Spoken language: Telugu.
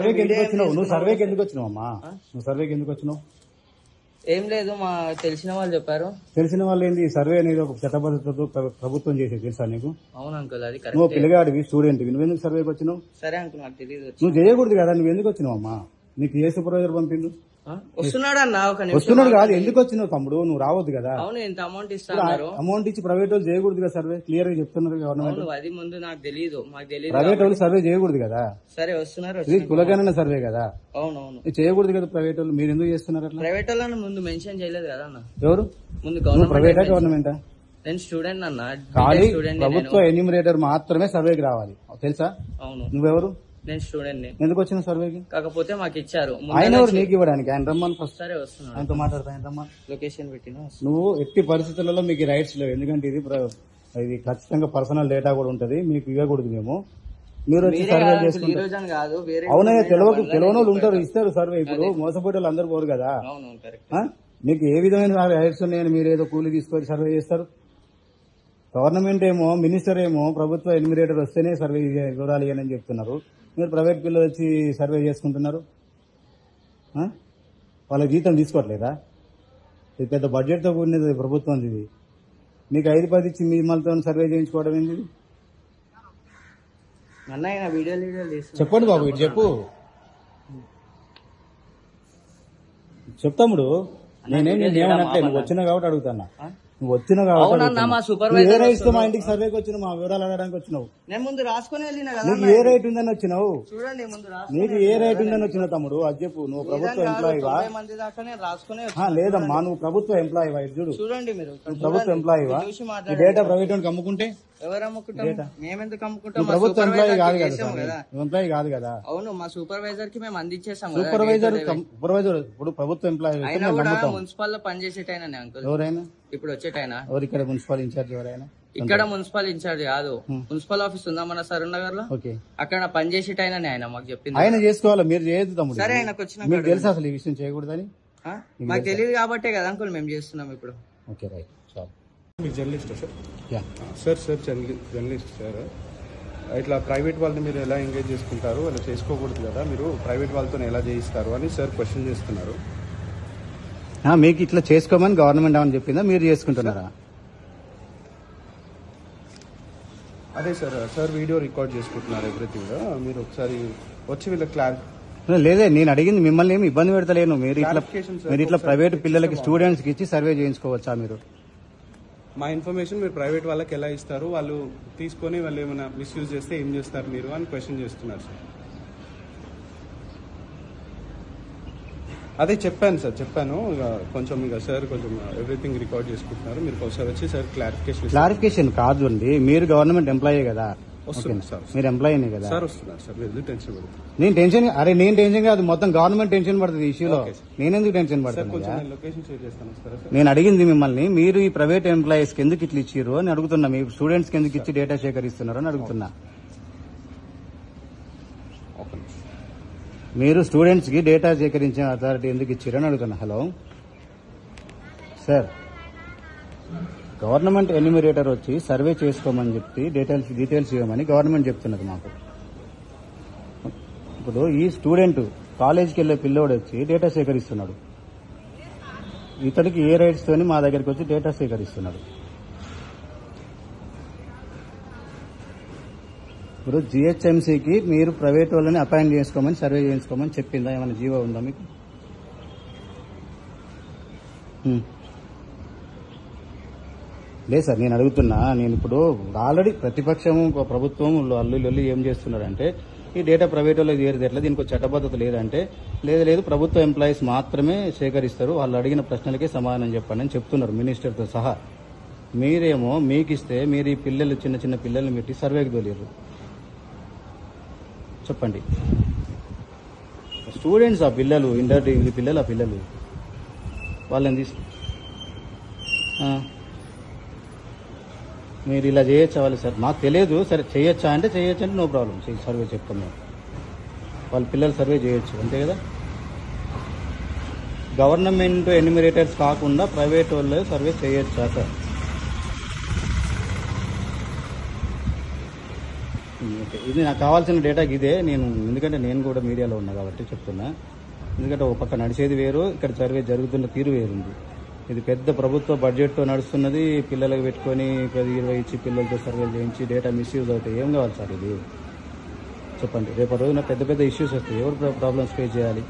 సర్వేకి ఎందుకు వచ్చినావు? నువ్వు సర్వేకి ఎందుకు వచ్చినావు అమ్మా? నువ్వు సర్వేకి ఎందుకు వచ్చినావు? ఏం లేదు, మా తెలిసిన వాళ్ళు చెప్పారు. తెలిసిన వాళ్ళు ఏంది? సర్వే అనేది ఒక చట్టబద్ధతతో ప్రభుత్వం చేసేది తెలుసా నీకు? అవును అంకుల్, అది నువ్వు కరెక్ట్. పిల్లగాడివి, స్టూడెంట్, నువ్వెందుకు సర్వేకి వచ్చినావు? సరే అంకుల్, నాకు తెలియదు. నువ్వు చేయకూడదు కదా, నువ్వు ఎందుకు వచ్చినావు అమ్మా? నీకు ఏ సూపర్వైజర్ పంపిండు? వస్తున్నాడు అన్న, ఒక వస్తున్నాడు కాదు, ఎందుకు వచ్చినావు తమ్ముడు? నువ్వు రావద్దు కదా. అవును, ఇంత అమౌంట్ ఇస్తున్నారు. అమౌంట్ ఇచ్చి ప్రైవేట్ వాళ్ళు చేయకూడదు కదా సర్వే? క్లియర్ గా చెప్తున్నారు గవర్నమెంట్. అది ముందు నాకు తెలియదు, మాకు తెలియదు. ప్రైవేట్ వాళ్ళు సర్వే చేయకూడదు కదా. సరే వస్తున్నారు. ఇది కులగణన సర్వే కదా. అవునవును, చేయకూడదు కదా ప్రైవేట్ వాళ్ళు. మీరు ఎందుకు చేస్తున్నారు అట్లా? ప్రైవేట్ వాళ్ళని ముందు మెన్షన్ చేయలేదు కదా అన్న. ఎవరు? ముందు ప్రైవేటా గవర్నమెంటా? నేను స్టూడెంట్ అన్న, ఖాళీ ప్రభుత్వ ఎన్యూమరేటర్ మాత్రమే సర్వేకి రావాలి, తెలుసా? అవును. నువ్వెవరు? నేను స్టూడెంట్ ని. ఎందుకు వచ్చిన సర్వేకి? కాకపోతే మాకు ఇచ్చారు. ఆయన ఎవరు నీకు ఇవ్వడానికి? ఆయన రమ్మని ఫస్ట్. సరే వస్తున్నాడు, ఆయనతో మాట్లాడతా. ఆయన రమ్మని లొకేషన్ పెట్టిన. నువ్వు ఎట్టి పరిస్థితులలో మీకు రైట్స్ లేవు, ఎందుకంటే ఇది ఖచ్చితంగా పర్సనల్ డేటా కూడా ఉంటది, మీకు ఇవ్వకూడదు మేము. మీరు వచ్చి సర్వే చేసుకుంటారు. అవునయ్యా, తెలియని వాళ్ళు ఉంటారు, ఇస్తారు సర్వే. ఇప్పుడు మోసపోతే వాళ్ళు అందరు పోరు కదా. మీకు ఏ విధమైన రైట్స్ ఉన్నాయని మీరు ఏదో కూలి తీసుకొని సర్వే చేస్తారు? గవర్నమెంట్ ఏమో, మినిస్టర్ ఏమో ప్రభుత్వ ఎన్యూమరేటర్ వస్తేనే సర్వే చూడాలి అని చెప్తున్నారు. మీరు ప్రైవేట్ పిల్లలు వచ్చి సర్వే చేసుకుంటున్నారు. వాళ్ళ జీతం తీసుకోవట్లేదా? ఇది పెద్ద బడ్జెట్ తో కూడినది ప్రభుత్వం. ఇది మీకు 5-10 ఇచ్చి మిమ్మల్తో సర్వే చేయించుకోవడం ఏంది? చెప్పండి బాబు, ఇటు చెప్పు. చెప్తాముడు, నేనేం ఏమన్నట్లే, నువ్వు వచ్చినా కాబట్టి అడుగుతానా. నువ్వు వచ్చిన ఏ రైట్ మా ఇంటికి సర్వేకి వచ్చినావు? మా వివరాలు అడగడానికి వచ్చినావు. నేను ముందు రాసుకుని వెళ్ళిన కదా. నీకు ఏ రైట్ ఉందని వచ్చినావు? చూడండి, ముందు నీకు ఏ రైట్ ఉందని వచ్చినావు తమ్ముడు? అది చెప్పు. నువ్వు ప్రభుత్వ ఎంప్లాయీవా? లేదమ్మా, నువ్వు ప్రభుత్వ ఎంప్లాయీవా? ఇది చూడు. చూడండి, మీరు ప్రభుత్వ ఎంప్లాయీవా? ఈ డేటా ప్రైవేట్ వాడికి అమ్ముకుంటే ఎవరు అమ్ముకుంటాం? మేమెందుకు అమ్ముకుంటాం? ప్రభుత్వ ఎంప్లాయీ కాదు కదా. ఎంప్లాయీ కాదు కదా. అవును, మా సూపర్వైజర్ కి మేము అందించేసాం. సూపర్వైజర్ ఇప్పుడు ప్రభుత్వ ఎంప్లాయీ అయినా కూడా మున్సిపల్ లో పనిచేసేటైనా అంకుల్. ఎవరైనా ఇప్పుడు వచ్చేటైనా ఎవరు? ఇక్కడ మున్సిపల్ ఇన్ఛార్జ్ ఎవరైనా? ఇక్కడ మున్సిపల్ ఇన్ఛార్జ్ కాదు, మున్సిపల్ ఆఫీస్ ఉందా మన సరూర్ నగర్ లో, అక్కడ పనిచేసేటైనా ఆయన మాకు చెప్పింది. ఆయన చేసుకోవాలి, మీరు చేయొద్దు తమ్ముడు. సరే, ఆయనకు వచ్చిన మీకు తెలుసు అసలు ఈ విషయం చేయకూడదని? మాకు తెలియదు కాబట్టే కదా అంకుల్ మేము చేస్తున్నాం ఇప్పుడు. Okay, right. చాలు. మీరు journalist sir? Sir journalist sir. ఇట్లా ప్రైవేట్ వాళ్ళని మీరు ఎలా ఎంగేజ్ చేసుకుంటారు? అలా చేసుకోకూడదు కదా, మీరు ప్రైవేట్ వాళ్ళతో ఎలా చేయిస్తారు అని సార్ క్వశ్చన్ చేస్తున్నారు. మీకు ఇట్లా చేసుకోమని గవర్నమెంట్ ఏమని చెప్పిందా? మీరు చేసుకుంటున్నారా? అదే సార్ వీడియో రికార్డ్ చేసుకుంటున్నారు ఎవ్రీథింగ్. మీరు ఒకసారి వచ్చి వీళ్ళకి లేదే, నేను అడిగింది మిమ్మల్ని ఏమి ఇబ్బంది పెడతలేను. మీరు ఇట్లా ప్రైవేట్ పిల్లలకి స్టూడెంట్స్ కి ఇచ్చి సర్వే చేయించుకోవచ్చా? మీరు మా ఇన్ఫర్మేషన్ మీరు ప్రైవేట్ వాళ్ళకి ఎలా ఇస్తారు? వాళ్ళు తీసుకొని వాళ్ళు ఏమైనా మిస్యూజ్ చేస్తే ఏం చేస్తారు మీరు అని క్వశ్చన్ చేస్తున్నారు సార్. అదే చెప్పాను ఇక కొంచెం సార్ కొంచెం ఎవ్రీథింగ్ రికార్డ్ చేసుకుంటున్నారు. మీరు ఒకసారి వచ్చి సార్ క్లారిఫికేషన్ కాదు అండి, మీరు గవర్నమెంట్ ఎంప్లాయీ కదా. మీరు ఎంప్లాయీనే కదా. సార్ వస్తున్నారు సార్, మీరు టెన్షన్ పడుతుంది. నేను టెన్షన్ కాదు, మొత్తం గవర్నమెంట్ టెన్షన్ పడుతుంది ఇష్యూలో. నేనెందుకు టెన్షన్ పడుతున్నాను? లొకేషన్ షేర్ చేస్తాను సార్. నేను అడిగింది మిమ్మల్ని, మీరు ఈ ప్రైవేట్ ఎంప్లాయీస్ కి ఎందుకు ఇట్లా ఇచ్చారు అని అడుగుతున్నా. మీ స్టూడెంట్స్ కి ఎందుకు ఇచ్చి డేటా సేకరిస్తున్నారు అని అడుగుతున్నా. మీరు స్టూడెంట్స్ కి డేటా సేకరించే అథారిటీ ఎందుకు ఇచ్చారు అని అడుగుతున్నా. హలో సార్, గవర్నమెంట్ ఎన్యూమరేటర్ వచ్చి సర్వే చేసుకోమని చెప్పి డీటెయిల్స్ ఇవ్వమని గవర్నమెంట్ చెప్తున్నది మాకు. ఇప్పుడు ఈ స్టూడెంట్ కాలేజీకి వెళ్లే పిల్లోడు వచ్చి డేటా సేకరిస్తున్నాడు. ఇతనికి ఏ రైట్స్ తోని మా దగ్గరికి వచ్చి డేటా సేకరిస్తున్నాడు? ఇప్పుడు జిహెచ్ఎంసీకి మీరు ప్రైవేట్ వాళ్ళని అపాయింట్ చేసుకోమని సర్వే చేయించుకోమని చెప్పిందా? ఏమైనా జీవో ఉందా మీకు? లేదు సార్, నేను అడుగుతున్నా. నేను ఇప్పుడు ఆల్రెడీ ప్రతిపక్షము ప్రభుత్వం అల్లు ఏం చేస్తున్నారంటే, ఈ డేటా ప్రైవేట్ వాళ్ళకి చేరేది ఎట్లా, దీనికి చట్టబద్ధత లేదంటే, లేదు ప్రభుత్వ ఎంప్లాయీస్ మాత్రమే సేకరిస్తారు, వాళ్ళు అడిగిన ప్రశ్నలకే సమాధానం చెప్పండి అని చెప్తున్నారు మినిస్టర్తో సహా. మీరేమో మీకిస్తే మీరు ఈ పిల్లలు చిన్న పిల్లల్ని పెట్టి సర్వేకి తోలేరు. చెప్పండి, స్టూడెంట్స్ ఆ పిల్లలు, ఇంటర్ పిల్లలు, ఆ పిల్లలు వాళ్ళని తీసుకు మీరు ఇలా చేయొచ్చా? వాళ్ళు సార్ మాకు తెలియదు. సరే చేయొచ్చా అంటే నో ప్రాబ్లం, సర్వే చెప్తాం మేము. వాళ్ళ పిల్లలు సర్వే చేయొచ్చు అంతే కదా. గవర్నమెంట్ ఎన్యూమరేటర్స్ కాకుండా ప్రైవేట్ వాళ్ళు సర్వే చేయొచ్చా సార్? ఓకే, ఇది నాకు కావాల్సిన డేటా ఇదే. ఎందుకంటే నేను కూడా మీడియాలో ఉన్నా కాబట్టి చెప్తున్నా. ఎందుకంటే ఒక పక్క నడిచేది వేరు, ఇక్కడ సర్వే జరుగుతున్న తీరు వేరుంది. ఇది పెద్ద ప్రభుత్వ బడ్జెట్తో నడుస్తున్నది. పిల్లలకు పెట్టుకొని 10-20 ఇచ్చి పిల్లలతో సర్వేలు చేయించి డేటా మిస్యూజ్ అవుతాయి. ఏం కావాలి సార్ ఇది చెప్పండి. రేపటి రోజున పెద్ద పెద్ద ఇష్యూస్ వస్తాయి. ఎవరు ప్రాబ్లమ్స్ ఫేస్ చేయాలి?